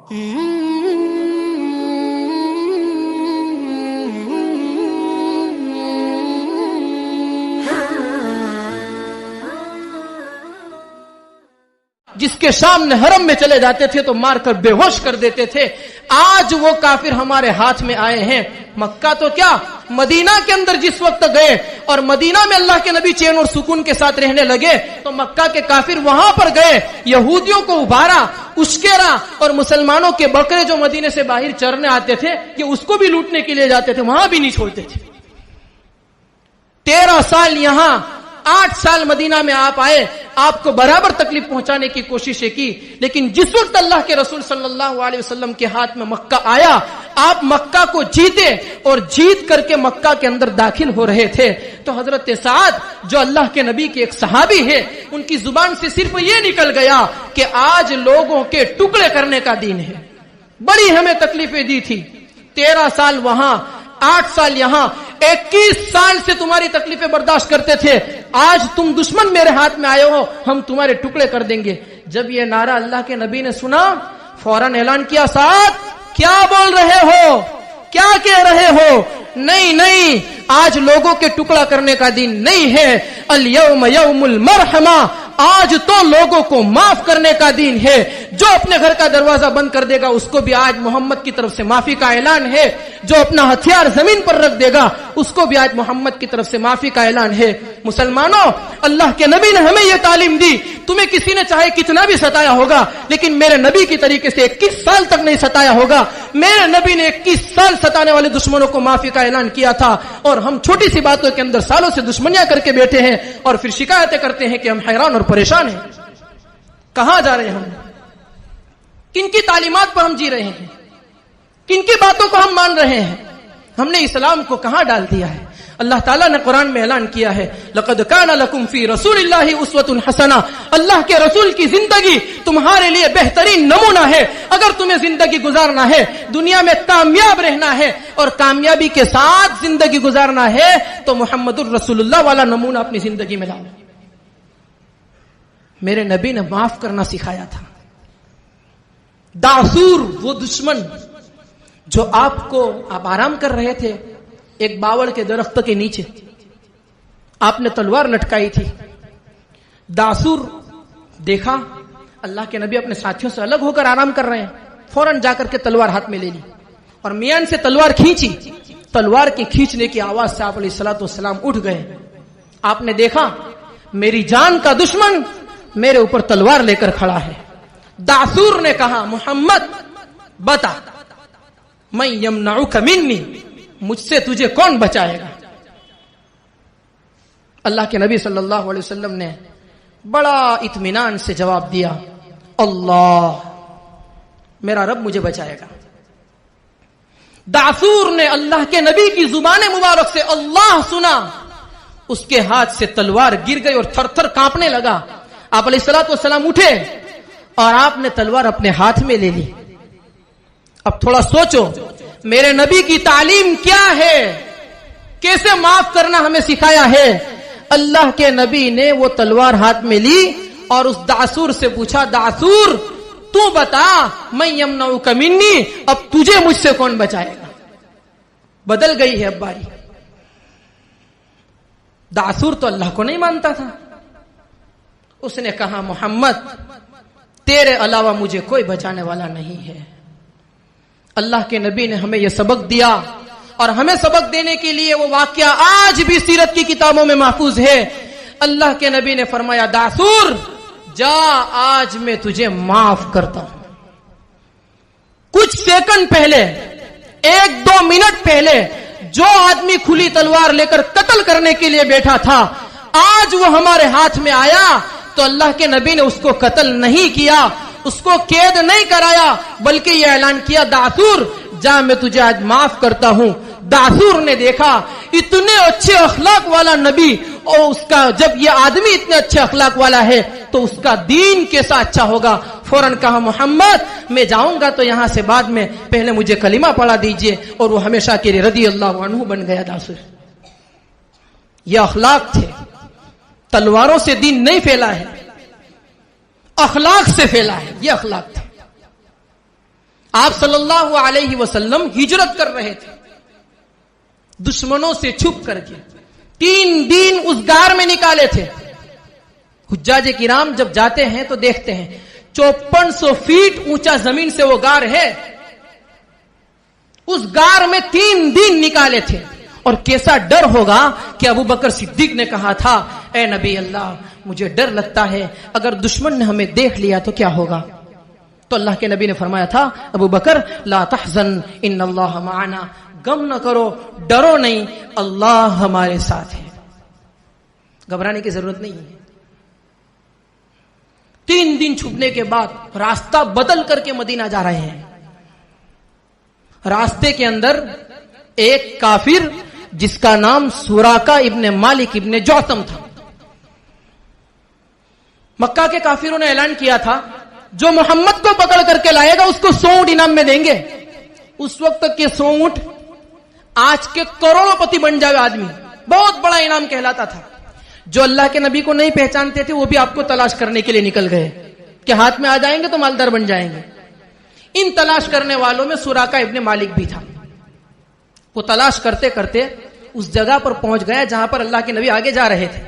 جس کے سامنے حرم میں چلے جاتے تھے تو مار کر بے ہوش کر دیتے تھے، آج وہ کافر ہمارے ہاتھ میں آئے ہیں۔ مکہ تو کیا، مدینہ کے اندر جس وقت گئے اور مدینہ میں اللہ کے نبی چین اور سکون کے ساتھ رہنے لگے تو مکہ کے کافر وہاں پر گئے، یہودیوں کو ابھارا، اسکیرا، اور مسلمانوں کے بکرے جو مدینے سے باہر چرنے آتے تھے یہ اس کو بھی لوٹنے کے لیے جاتے تھے، وہاں بھی نہیں چھوڑتے تھے۔ 13 سال یہاں، 8 سال مدینہ میں آپ آئے، آپ کو برابر تکلیف پہنچانے کی کوششیں کی، لیکن جس وقت اللہ کے رسول صلی اللہ علیہ وسلم کے ہاتھ میں مکہ آیا، آپ مکہ کو جیتے اور جیت کر کے مکہ کے اندر داخل ہو رہے تھے تو حضرت سعد جو اللہ کے نبی کے ایک صحابی ہے، ان کی زبان سے صرف یہ نکل گیا کہ آج لوگوں کے ٹکڑے کرنے کا دن ہے۔ بڑی ہمیں تکلیفیں دی تھی، 13 سال وہاں، 8 سال یہاں، 21 سال سے تمہاری تکلیفیں برداشت کرتے تھے، آج تم دشمن میرے ہاتھ میں آئے ہو، ہم تمہارے ٹکڑے کر دیں گے۔ جب یہ نعرہ اللہ کے نبی نے سنا، فوراً اعلان کیا، سعد کیا بول رہے ہو، کیا کہہ رہے ہو؟ نہیں، آج لوگوں کے ٹکڑا کرنے کا دن نہیں ہے، الیوم یوم المرحمہ، آج تو لوگوں کو معاف کرنے کا دن ہے۔ جو اپنے گھر کا دروازہ بند کر دے گا اس کو بھی آج محمد کی طرف سے معافی کا اعلان ہے، جو اپنا ہتھیار زمین پر رکھ دے گا اس کو بھی آج محمد کی طرف سے معافی کا اعلان ہے۔ مسلمانوں، اللہ کے نبی نے ہمیں یہ تعلیم دی، تمہیں کسی نے چاہے کتنا بھی ستایا ہوگا لیکن میرے نبی کی طریقے سے 21 سال تک نہیں ستایا ہوگا۔ میرے نبی نے 21 سال ستانے والے دشمنوں کو معافی کا اعلان کیا تھا، اور ہم چھوٹی سی باتوں کے اندر سالوں سے دشمنیاں کر کے بیٹھے ہیں اور پھر شکایتیں کرتے ہیں کہ ہم حیران اور پریشان ہیں۔ کہاں جا رہے ہیں ہم؟ کن کی تعلیمات پر ہم جی رہے ہیں؟ کن کی باتوں کو ہم مان رہے ہیں؟ ہم نے اسلام کو کہاں ڈال دیا ہے؟ اللہ تعالیٰ نے قرآن میں اعلان کیا ہے، لَقَدْ كَانَ لَكُمْ فِي رَسُولِ اللَّهِ أُسْوَةٌ حَسَنَةٌ، اللہ کے رسول کی زندگی تمہارے لیے بہترین نمونہ ہے۔ اگر تمہیں زندگی گزارنا ہے، دنیا میں کامیاب رہنا ہے اور کامیابی کے ساتھ زندگی گزارنا ہے تو محمد الرسول اللہ والا نمونہ اپنی زندگی میں لاؤ۔ میرے نبی نے معاف کرنا سکھایا تھا۔ داسور، وہ دشمن جو آپ آرام کر رہے تھے ایک باوڑ کے درخت کے نیچے، آپ نے تلوار لٹکائی تھی، داسور دیکھا اللہ کے نبی اپنے ساتھیوں سے الگ ہو کر آرام کر رہے ہیں، فوراً جا کر کے تلوار ہاتھ میں لے لی اور میان سے تلوار کھینچی۔ تلوار کے کھینچنے کی آواز سے آپ علیہ الصلوۃ والسلام اٹھ گئے۔ آپ نے دیکھا میری جان کا دشمن میرے اوپر تلوار لے کر کھڑا ہے۔ داسور نے کہا، محمد بتا، من یمنعک منی، مجھ سے تجھے کون بچائے گا؟ اللہ کے نبی صلی اللہ علیہ وسلم نے بڑا اطمینان سے جواب دیا، اللہ، میرا رب مجھے بچائے گا۔ داسور نے اللہ کے نبی کی زبان مبارک سے اللہ سنا، اس کے ہاتھ سے تلوار گر گئی اور تھر تھر کانپنے لگا۔ آپ علیہ الصلوۃ والسلام اٹھے اور آپ نے تلوار اپنے ہاتھ میں لے لی۔ اب تھوڑا سوچو، میرے نبی کی تعلیم کیا ہے، کیسے معاف کرنا ہمیں سکھایا ہے۔ اللہ کے نبی نے وہ تلوار ہاتھ میں لی اور اس داسور سے پوچھا، داسور تو بتا، میں یمنعک منی، اب تجھے مجھ سے کون بچائے گا؟ بدل گئی ہے اب باری۔ داسور تو اللہ کو نہیں مانتا تھا، اس نے کہا، محمد تیرے علاوہ مجھے کوئی بچانے والا نہیں ہے۔ اللہ کے نبی نے ہمیں یہ سبق دیا اور ہمیں سبق دینے کے لیے وہ واقعہ آج بھی سیرت کی کتابوں میں محفوظ ہے۔ اللہ کے نبی نے فرمایا، داسور جا، آج میں تجھے معاف کرتا ہوں۔ کچھ سیکنڈ پہلے، 1-2 منٹ پہلے جو آدمی کھلی تلوار لے کر قتل کرنے کے لیے بیٹھا تھا، آج وہ ہمارے ہاتھ میں آیا تو اللہ کے نبی نے اس کو قتل نہیں کیا، اس کو قید نہیں کرایا، بلکہ یہ اعلان کیا، داسور جا، میں تجھے آج معاف کرتا ہوں۔ داسور نے دیکھا اتنے اچھے اخلاق والا نبی، اور اس کا جب یہ آدمی اتنے اچھے اخلاق والا ہے تو اس کا دین کیسا اچھا ہوگا۔ فوراً کہا، محمد میں جاؤں گا تو یہاں سے بعد میں، پہلے مجھے کلمہ پڑھا دیجئے، اور وہ ہمیشہ کے لیے رضی اللہ عنہ بن گیا داسور۔ یہ اخلاق تھے، تلواروں سے دین نہیں پھیلا ہے، اخلاق سے پھیلا ہے، یہ اخلاق تھے۔ آپ صلی اللہ علیہ وسلم ہجرت کر رہے تھے دشمنوں سے چھپ کر کے. 3 دن اس غار میں نکالے تھے. حجاج کرام جب جاتے ہیں تو دیکھتے ہیں 5400 فیٹ اونچا زمین سے وہ غار ہے. اس غار میں 3 دن نکالے تھے. اور کیسا ڈر ہوگا کہ ابو بکر صدیق نے کہا تھا اے نبی اللہ مجھے ڈر لگتا ہے اگر دشمن نے ہمیں دیکھ لیا تو کیا ہوگا. تو اللہ کے نبی نے فرمایا تھا ابو بکر لا تحزن ان اللہ معنا, غم نہ کرو, ڈرو نہیں, اللہ ہمارے ساتھ ہے, گھبرانے کی ضرورت نہیں ہے. 3 دن چھپنے کے بعد راستہ بدل کر کے مدینہ جا رہے ہیں. راستے کے اندر ایک کافر جس کا نام سوراقہ ابن مالک ابن جوتم تھا. مکہ کے کافروں نے اعلان کیا تھا جو محمد کو پکڑ کر کے لائے گا اس کو 100 اونٹ انعام میں دیں گے. اس وقت تک کے 100 اونٹ آج کے کروڑوں پتی بن جائے آدمی, بہت بڑا انعام کہلاتا تھا. جو اللہ کے نبی کو نہیں پہچانتے تھے وہ بھی آپ کو تلاش کرنے کے لیے نکل گئے کہ ہاتھ میں آ جائیں گے تو مالدار بن جائیں گے. ان تلاش کرنے والوں میں سوراقہ ابن مالک بھی تھا. وہ تلاش کرتے کرتے اس جگہ پر پہنچ گیا جہاں پر اللہ کے نبی آگے جا رہے تھے.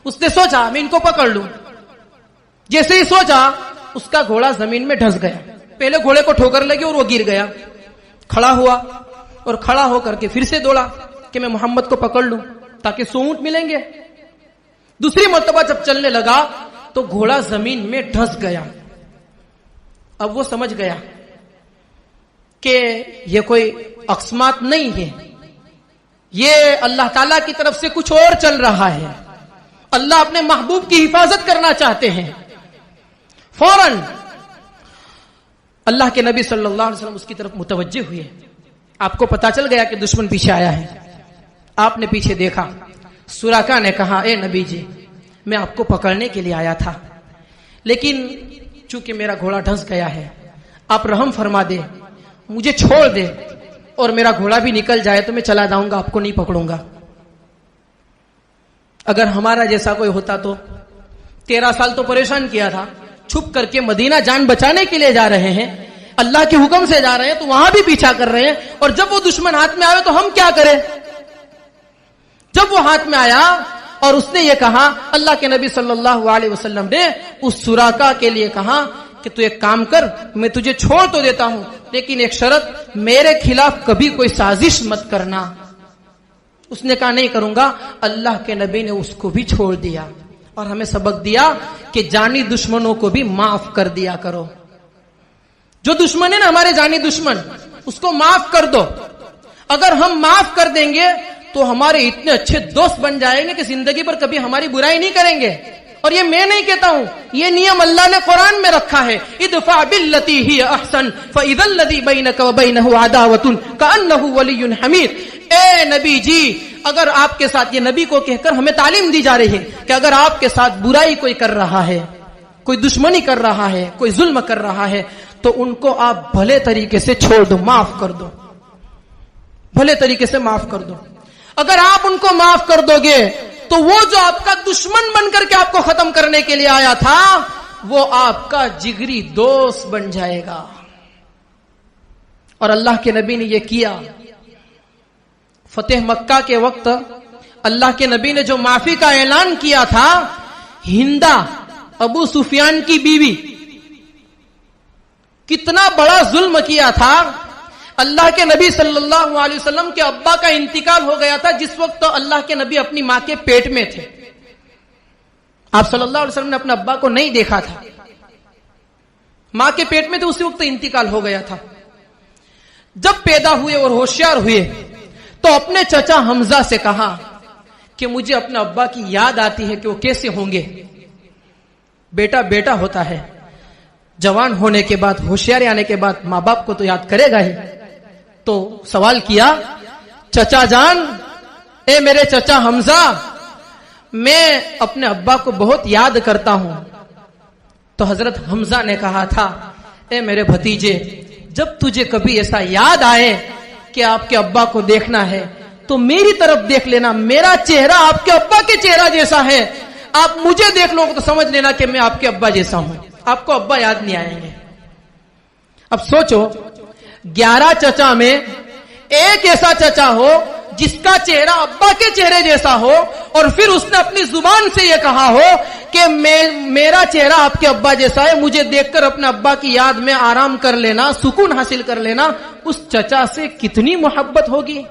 اس نے سوچا میں ان کو پکڑ لوں. جیسے ہی سوچا اس کا گھوڑا زمین میں ڈھس گیا. پہلے گھوڑے کو ٹھوکر لگی اور وہ گر گیا. کھڑا ہوا اور کھڑا ہو کر کے پھر سے دوڑا کہ میں محمد کو پکڑ لوں تاکہ 100 اونٹ ملیں گے. دوسری مرتبہ جب چلنے لگا تو گھوڑا زمین میں ڈھس گیا. اب وہ سمجھ گیا کہ یہ کوئی اقسامات نہیں ہے, یہ اللہ تعالیٰ کی طرف سے کچھ اور چل رہا ہے. اللہ اپنے محبوب کی حفاظت کرنا چاہتے ہیں. فوراً اللہ کے نبی صلی اللہ علیہ وسلم اس کی طرف متوجہ ہوئے. آپ کو پتا چل گیا کہ دشمن پیچھے آیا ہے. آپ نے پیچھے دیکھا. سوراقہ نے کہا اے نبی جی میں آپ کو پکڑنے کے لیے آیا تھا لیکن چونکہ میرا گھوڑا ڈھس گیا ہے آپ رحم فرما دے, مجھے چھوڑ دے اور میرا گھوڑا بھی نکل جائے تو میں چلا جاؤں گا, آپ کو نہیں پکڑوں گا. اگر ہمارا جیسا کوئی ہوتا تو 13 سال تو پریشان کیا تھا, چھپ کر کے مدینہ جان بچانے کے لیے جا رہے ہیں, اللہ کے حکم سے جا رہے ہیں تو وہاں بھی پیچھا کر رہے ہیں, اور جب وہ دشمن ہاتھ میں آئے تو ہم کیا کریں. جب وہ ہاتھ میں آیا اور اس نے یہ کہا, اللہ کے نبی صلی اللہ علیہ وسلم نے اس سوراقہ کے لیے کہا کہ تو ایک کام کر, میں تجھے چھوڑ تو دیتا ہوں لیکن ایک شرط, میرے خلاف کبھی کوئی سازش مت کرنا. اس نے کہا نہیں کروں گا. اللہ کے نبی نے اس کو بھی چھوڑ دیا اور ہمیں سبق دیا کہ جانی دشمنوں کو بھی معاف کر دیا کرو. جو دشمن ہے نا ہمارے جانی دشمن, اس کو معاف کر دو. اگر ہم معاف کر دیں گے تو ہمارے اتنے اچھے دوست بن جائیں گے کہ زندگی پر کبھی ہماری برائی نہیں کریں گے. اور یہ میں نہیں کہتا ہوں, یہ نیم اللہ نے قرآن میں رکھا ہے. ادفع باللتی ہی احسن فاذا الذی بینک وبینہ عداوۃ کأنہ ولی حمید. اے نبی جی اگر آپ کے ساتھ, یہ نبی کو کہہ کر ہمیں تعلیم دی جا رہی ہے کہ اگر آپ کے ساتھ برائی کوئی کر رہا ہے, کوئی دشمنی کر رہا ہے, کوئی ظلم کر رہا ہے تو ان کو آپ بھلے طریقے سے چھوڑ دو, معاف کر دو, بھلے طریقے سے معاف کر دو. اگر آپ ان کو معاف کر دو گے تو وہ جو آپ کا دشمن بن کر کے آپ کو ختم کرنے کے لیے آیا تھا وہ آپ کا جگری دوست بن جائے گا. اور اللہ کے نبی نے یہ کیا. فتح مکہ کے وقت اللہ کے نبی نے جو معافی کا اعلان کیا تھا, ہندا ابو سفیان کی بیوی, کتنا بڑا ظلم کیا تھا. اللہ کے نبی صلی اللہ علیہ وسلم کے ابا کا انتقال ہو گیا تھا جس وقت اللہ کے نبی اپنی ماں کے پیٹ میں تھے. آپ صلی اللہ علیہ وسلم نے اپنے ابا کو نہیں دیکھا تھا, ماں کے پیٹ میں تھے, اسی وقت انتقال ہو گیا تھا. جب پیدا ہوئے اور ہوشیار ہوئے تو اپنے چچا حمزہ سے کہا کہ مجھے اپنے ابا کی یاد آتی ہے کہ وہ کیسے ہوں گے. بیٹا بیٹا ہوتا ہے, جوان ہونے کے بعد, ہوشیاری آنے کے بعد ماں باپ کو تو یاد کرے گا ہی. تو سوال کیا, چچا جان, اے میرے چچا حمزہ, میں اپنے ابا کو بہت یاد کرتا ہوں. تو حضرت حمزہ نے کہا تھا, اے میرے بھتیجے, جب تجھے کبھی ایسا یاد آئے کہ آپ کے ابا کو دیکھنا ہے تو میری طرف دیکھ لینا, میرا چہرہ آپ کے ابا کے چہرہ جیسا ہے. آپ مجھے دیکھ لو تو سمجھ لینا کہ میں آپ کے ابا جیسا ہوں, آپ کو ابا یاد نہیں آئیں گے. اب سوچو 11 چچا میں ایک ایسا چچا ہو جس کا چہرہ ابا کے چہرے جیسا ہو اور پھر اس نے اپنی زبان سے یہ کہا ہو کہ میرا چہرہ آپ کے ابا جیسا ہے, مجھے دیکھ کر اپنے ابا کی یاد میں آرام کر لینا, سکون حاصل کر لینا. اس چچا سے کتنی محبت ہوگی.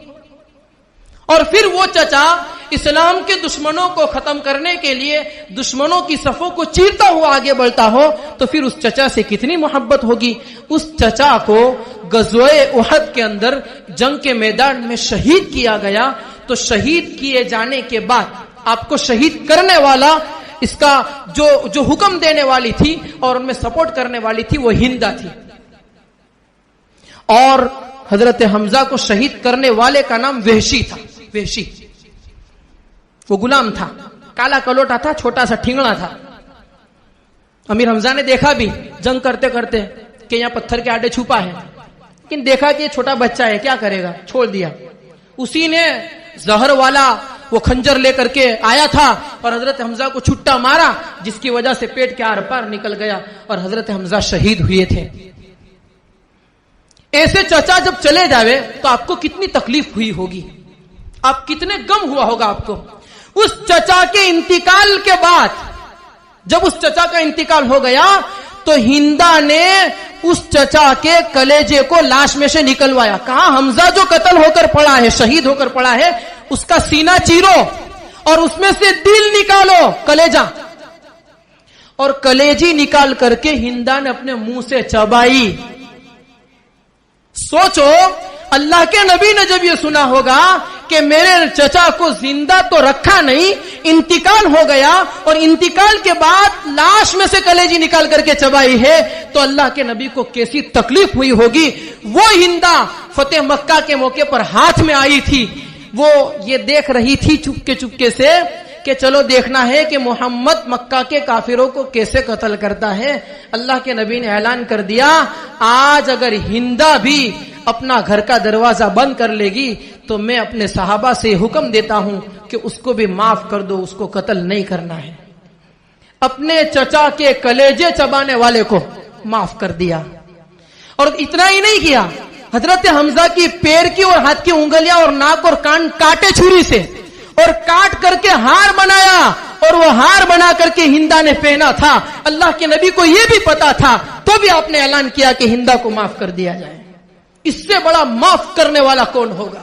اور پھر وہ چچا اسلام کے دشمنوں کو ختم کرنے کے لیے دشمنوں کی صفوں کو چیرتا ہوا آگے بڑھتا ہو تو پھر اس چچا سے کتنی محبت ہوگی. اس چچا کو غزوہ احد کے اندر جنگ کے میدان میں شہید کیا گیا. تو شہید کیے جانے کے بعد آپ کو شہید کرنے والا, اس کا جو حکم دینے والی تھی اور ان میں سپورٹ کرنے والی تھی وہ ہندا تھی. اور حضرت حمزہ کو شہید کرنے والے کا نام وحشی تھا. وحشی وہ غلام تھا, کالا کلوٹا تھا, چھوٹا سا ٹھنگڑا تھا. امیر حمزہ نے دیکھا بھی جنگ کرتے کرتے کہ یہاں پتھر کے آڑے چھپا ہے, لیکن دیکھا کہ یہ چھوٹا بچہ ہے, کیا کرے گا, چھوڑ دیا. اسی نے زہر والا وہ خنجر لے کر کے آیا تھا اور حضرت حمزہ کو چھٹا مارا, جس کی وجہ سے پیٹ کے آر پار نکل گیا اور حضرت حمزہ شہید ہوئے تھے. ایسے چچا جب چلے جاوے تو آپ کو کتنی تکلیف ہوئی ہوگی, آپ کتنے غم ہوا ہوگا آپ کو. اس چچا کے انتقال کے بعد جب اس چچا کا انتقال ہو گیا تو ہندا نے اس چچا کے کلیجے کو لاش میں سے نکلوایا. کہا حمزہ جو قتل ہو کر پڑا ہے, شہید ہو کر پڑا ہے, اس کا سینہ چیرو اور اس میں سے دل نکالو, کلیجہ. اور کلیجی نکال کر کے ہندا نے اپنے منہ سے چبائی. سوچو اللہ کے نبی نے جب یہ سنا ہوگا کہ میرے چچا کو زندہ تو رکھا نہیں, انتقال ہو گیا اور انتقال کے بعد لاش میں سے کلیجی نکال کر کے چبائی ہے, تو اللہ کے نبی کو کیسی تکلیف ہوئی ہوگی. وہ ہندا فتح مکہ کے موقع پر ہاتھ میں آئی تھی, وہ یہ دیکھ رہی تھی چپکے سے کہ چلو دیکھنا ہے کہ محمد مکہ کے کافروں کو کیسے قتل کرتا ہے. اللہ کے نبی نے اعلان کر دیا آج اگر ہندا بھی اپنا گھر کا دروازہ بند کر لے گی تو میں اپنے صحابہ سے حکم دیتا ہوں کہ اس کو بھی معاف کر دو, اس کو قتل نہیں کرنا ہے. اپنے چچا کے کلیجے چبانے والے کو معاف کر دیا. اور اتنا ہی نہیں کیا, حضرت حمزہ کی پیر کی اور ہاتھ کی انگلیاں اور ناک اور کان کاٹے چھری سے اور کاٹ کر کے ہار بنایا, اور وہ ہار بنا کر کے ہندا نے پہنا تھا. اللہ کے نبی کو یہ بھی پتا تھا تو بھی آپ نے اعلان کیا کہ ہندا کو معاف کر دیا جائے. اس سے بڑا معاف کرنے والا کون ہوگا؟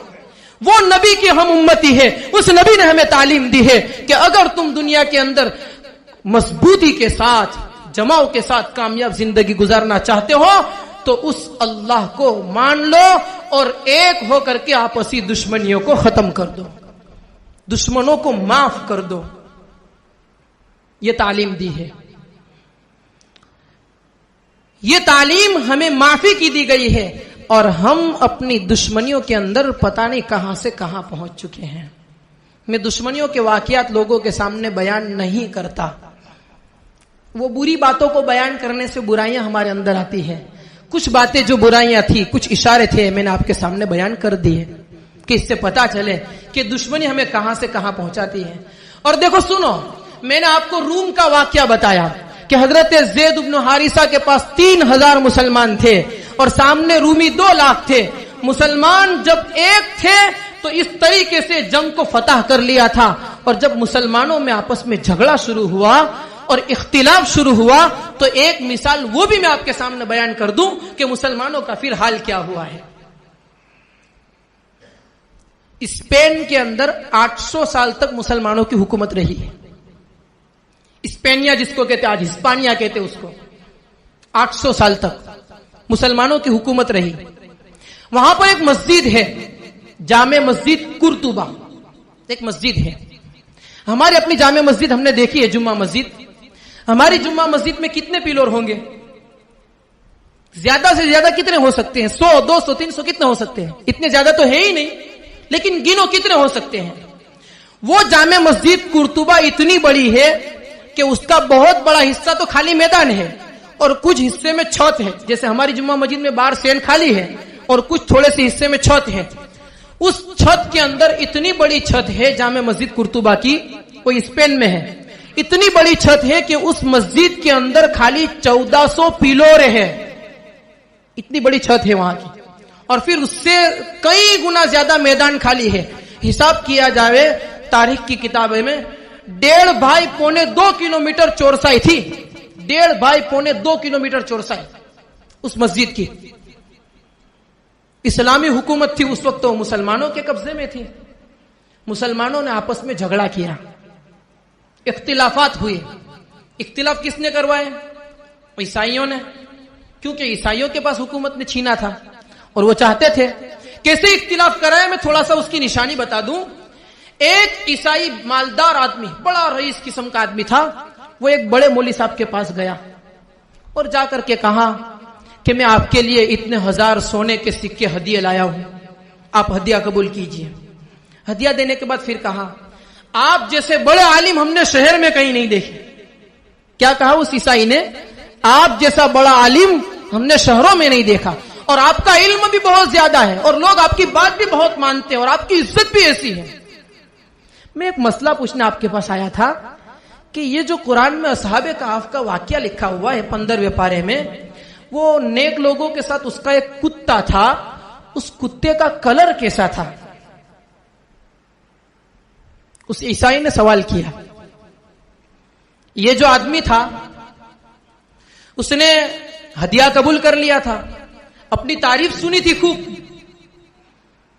وہ نبی کی ہم امتی ہے. اس نبی نے ہمیں تعلیم دی ہے کہ اگر تم دنیا کے اندر مضبوطی کے ساتھ, جماؤ کے ساتھ کامیاب زندگی گزارنا چاہتے ہو تو اس اللہ کو مان لو اور ایک ہو کر کے آپسی دشمنیوں کو ختم کر دو, دشمنوں کو معاف کر دو. یہ تعلیم دی ہے. یہ تعلیم ہمیں معافی کی دی گئی ہے اور ہم اپنی دشمنیوں کے اندر پتہ نہیں کہاں سے کہاں پہنچ چکے ہیں. میں دشمنیوں کے واقعات لوگوں کے سامنے بیان نہیں کرتا. وہ بری باتوں کو بیان کرنے سے برائیاں ہمارے اندر آتی ہیں. کچھ باتیں جو برائیاں تھی, کچھ اشارے تھے, میں نے آپ کے سامنے بیان کر دیے کہ اس سے پتا چلے کہ دشمنی ہمیں کہاں سے کہاں پہنچاتی ہے. اور دیکھو سنو, میں نے آپ کو روم کا واقعہ بتایا کہ حضرت زید بن حارثہ کے پاس 3000 مسلمان تھے اور سامنے رومی 2 لاکھ تھے. مسلمان جب ایک تھے تو اس طریقے سے جنگ کو فتح کر لیا تھا, اور جب مسلمانوں میں آپس میں جھگڑا شروع ہوا اور اختلاف شروع ہوا تو ایک مثال وہ بھی میں آپ کے سامنے بیان کر دوں کہ مسلمانوں کا پھر حال کیا ہوا ہے. اسپین کے اندر 800 سال تک مسلمانوں کی حکومت رہی ہے. اسپینیا جس کو کہتے آج ہسپانیہ کہتے اس کو, 800 سال تک مسلمانوں کی حکومت رہی. وہاں پر ایک مسجد ہے, جامع مسجد قرطبہ, ایک مسجد ہے. ہماری اپنی جامع مسجد ہم نے دیکھی ہے, جمعہ مسجد. ہماری جمعہ مسجد میں کتنے پیلر ہوں گے؟ زیادہ سے زیادہ کتنے ہو سکتے ہیں؟ 100 200 300 کتنے ہو سکتے ہیں؟ اتنے زیادہ تو ہے ہی نہیں, لیکن گنو کتنے ہو سکتے ہیں. وہ جامع مسجد قرطبہ اتنی بڑی ہے کہ اس کا بہت بڑا حصہ تو خالی میدان ہے اور کچھ حصے میں چھت ہے. جیسے ہماری جمعہ مسجد میں باہر سین خالی ہے اور کچھ تھوڑے سے حصے میں چھت ہے. اس چھت کے اندر اتنی بڑی چھت ہے جامع مسجد قرطبہ کی, وہ اسپین میں ہے. اتنی بڑی چھت ہے کہ اس مسجد کے اندر خالی 1400 پیلور ہے. اتنی بڑی چھت ہے وہاں کی, اور پھر اس سے کئی گنا زیادہ میدان خالی ہے. حساب کیا جائے تاریخ کی کتابیں میں 1.5 بائی 2 کلومیٹر چوڑسائی تھی. 1.5 بائی 2 کلومیٹر چوڑسائی اس مسجد کی. اسلامی حکومت تھی اس وقت, تو مسلمانوں کے قبضے میں تھی. مسلمانوں نے آپس میں جھگڑا کیا, اختلافات ہوئے. اختلاف کس نے کروائے؟ عیسائیوں نے, کیونکہ عیسائیوں کے پاس حکومت نے چھینا تھا اور وہ چاہتے تھے. کیسے اختلاف کرائے میں تھوڑا سا اس کی نشانی بتا دوں. ایک عیسائی مالدار آدمی, بڑا رئیس قسم کا آدمی تھا, وہ ایک بڑے مولوی صاحب کے پاس گیا اور جا کر کے کہا کہ میں آپ کے لیے اتنے 1000 سونے کے سکے ہدیے لایا ہوں, آپ ہدیہ قبول کیجئے. ہدیہ دینے کے بعد پھر کہا آپ جیسے بڑے عالم ہم نے شہر میں کہیں نہیں دیکھے. کیا کہا اس عیسائی نے؟ آپ جیسا بڑا عالم ہم نے شہروں میں نہیں دیکھا, اور آپ کا علم بھی بہت زیادہ ہے, اور لوگ آپ کی بات بھی بہت مانتے ہیں, اور آپ کی عزت بھی ایسی ہے. میں ایک مسئلہ پوچھنے آپ کے پاس آیا تھا کہ یہ جو قرآن میں اصحاب کہف کا واقعہ لکھا ہوا ہے 15ویں پارے میں, وہ نیک لوگوں کے ساتھ اس کا ایک کتا تھا, اس کتے کا کلر کیسا تھا؟ اس عیسائی نے سوال کیا. یہ جو آدمی تھا اس نے ہدیہ قبول کر لیا تھا, اپنی تعریف سنی تھی خوب.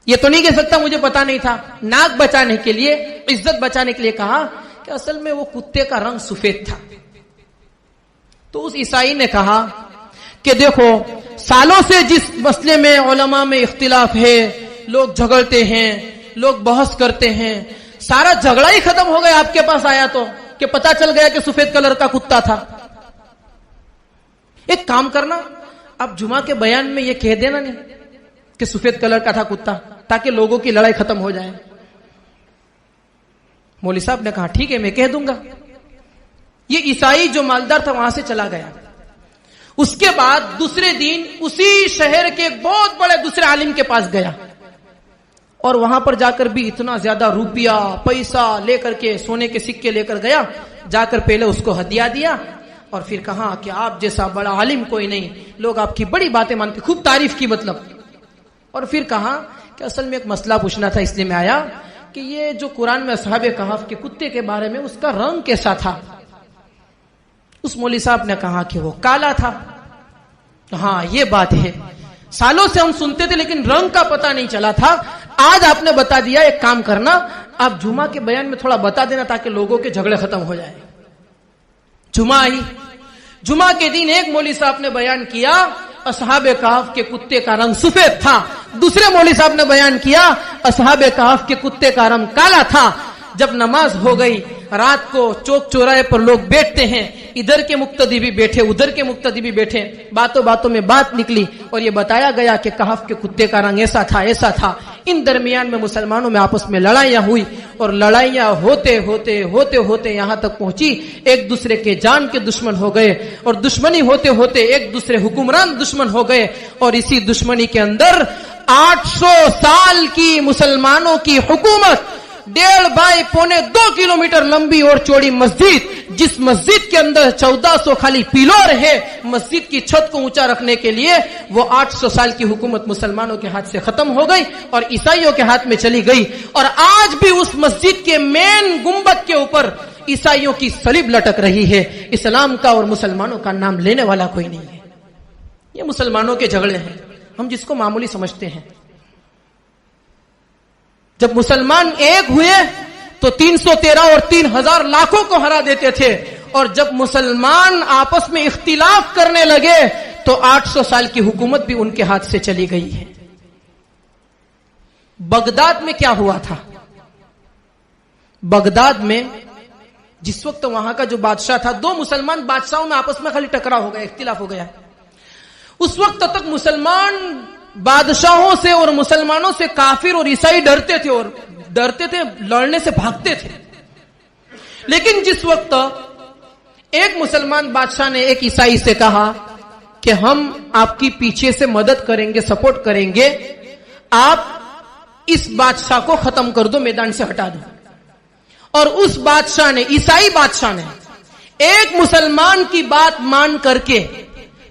یہ تو نہیں کہہ سکتا مجھے پتا نہیں تھا. ناک بچانے کے لیے, عزت بچانے کے لیے کہا کہ اصل میں وہ کتے کا رنگ سفید تھا. تو اس عیسائی نے کہا کہ دیکھو سالوں سے جس مسئلے میں علماء میں اختلاف ہے, لوگ جھگڑتے ہیں, لوگ بحث کرتے ہیں, سارا جھگڑا ہی ختم ہو گیا آپ کے پاس آیا تو, کہ پتا چل گیا کہ سفید کلر کا کتا تھا. ایک کام کرنا, اب جمعہ کے بیان میں یہ کہہ دینا نہیں کہ سفید کلر کا تھا کتا, تاکہ لوگوں کی لڑائی ختم ہو جائے. مولوی صاحب نے کہا ٹھیک ہے میں کہہ دوں گا. یہ عیسائی جو مالدار تھا وہاں سے چلا گیا. اس کے بعد دوسرے دن اسی شہر کے ایک بہت بڑے دوسرے عالم کے پاس گیا, اور وہاں پر جا کر بھی اتنا زیادہ روپیہ پیسہ لے کر کے, سونے کے سکے لے کر گیا. جا کر پہلے اس کو ہدیہ دیا, اور پھر کہا کہ آپ جیسا بڑا عالم کوئی نہیں, لوگ آپ کی بڑی باتیں مانتے, خوب تعریف کی مطلب. اور پھر کہا کہ اصل میں ایک مسئلہ پوچھنا تھا, اس لیے میں آیا کہ یہ جو قرآن میں اصحاب کہف کے کتے کے بارے میں, اس کا رنگ کیسا تھا؟ اس مولوی صاحب نے کہا کہ وہ کالا تھا. ہاں یہ بات ہے, سالوں سے ہم سنتے تھے لیکن رنگ کا پتہ نہیں چلا تھا, آج آپ نے بتا دیا. ایک کام کرنا, آپ جمعہ کے بیان میں تھوڑا بتا دینا تاکہ لوگوں کے جھگڑے ختم ہو جائے. جمعہ آئی, جمعہ کے دن ایک مولوی صاحب نے بیان کیا اصحاب کہف کے کتے کا رنگ سفید تھا, دوسرے مولوی صاحب نے بیان کیا اصحاب کہف کے کتے کا رنگ کالا تھا. جب نماز ہو گئی, رات کو چوک چوراہے پر لوگ بیٹھتے ہیں, ادھر کے مقتدی بھی بیٹھے, ادھر کے مقتدی بھی بیٹھے, باتوں باتوں میں بات نکلی اور یہ بتایا گیا کہ کہف کے کتے کا رنگ ایسا تھا ایسا تھا. ان درمیان میں مسلمانوں میں آپس میں لڑائیاں ہوئی, اور لڑائیاں ہوتے ہوتے ہوتے ہوتے یہاں تک پہنچی ایک دوسرے کے جان کے دشمن ہو گئے, اور دشمنی ہوتے ہوتے ایک دوسرے حکمران دشمن ہو گئے. اور اسی دشمنی کے اندر 800 سال کی مسلمانوں کی حکومت, 1.5 بائی 2 کلومیٹر لمبی اور چوڑی مسجد, جس مسجد کے اندر 1400 خالی پیلر ہے مسجد کی چھت کو اونچا رکھنے کے لیے, وہ 800 سال کی حکومت مسلمانوں کے ہاتھ سے ختم ہو گئی اور عیسائیوں کے ہاتھ میں چلی گئی. اور آج بھی اس مسجد کے مین گنبد کے اوپر عیسائیوں کی صلیب لٹک رہی ہے. اسلام کا اور مسلمانوں کا نام لینے والا کوئی نہیں ہے. یہ مسلمانوں کے جھگڑے ہیں, ہم جس کو معمولی سمجھتے ہیں. جب مسلمان ایک ہوئے تو 313 اور 3000 لاکھوں کو ہرا دیتے تھے, اور جب مسلمان آپس میں اختلاف کرنے لگے تو 800 سال کی حکومت بھی ان کے ہاتھ سے چلی گئی ہے. بغداد میں کیا ہوا تھا؟ بغداد میں جس وقت وہاں کا جو بادشاہ تھا, 2 مسلمان بادشاہوں میں آپس میں خالی ٹکرا ہو گیا, اختلاف ہو گیا. اس وقت تک مسلمان بادشاہوں سے اور مسلمانوں سے کافر اور عیسائی ڈرتے تھے, اور ڈرتے تھے, لڑنے سے بھاگتے تھے. لیکن جس وقت ایک مسلمان بادشاہ نے ایک عیسائی سے کہا کہ ہم آپ کی پیچھے سے مدد کریں گے, سپورٹ کریں گے, آپ اس بادشاہ کو ختم کر دو, میدان سے ہٹا دو. اور اس بادشاہ نے, عیسائی بادشاہ نے, ایک مسلمان کی بات مان کر کے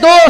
2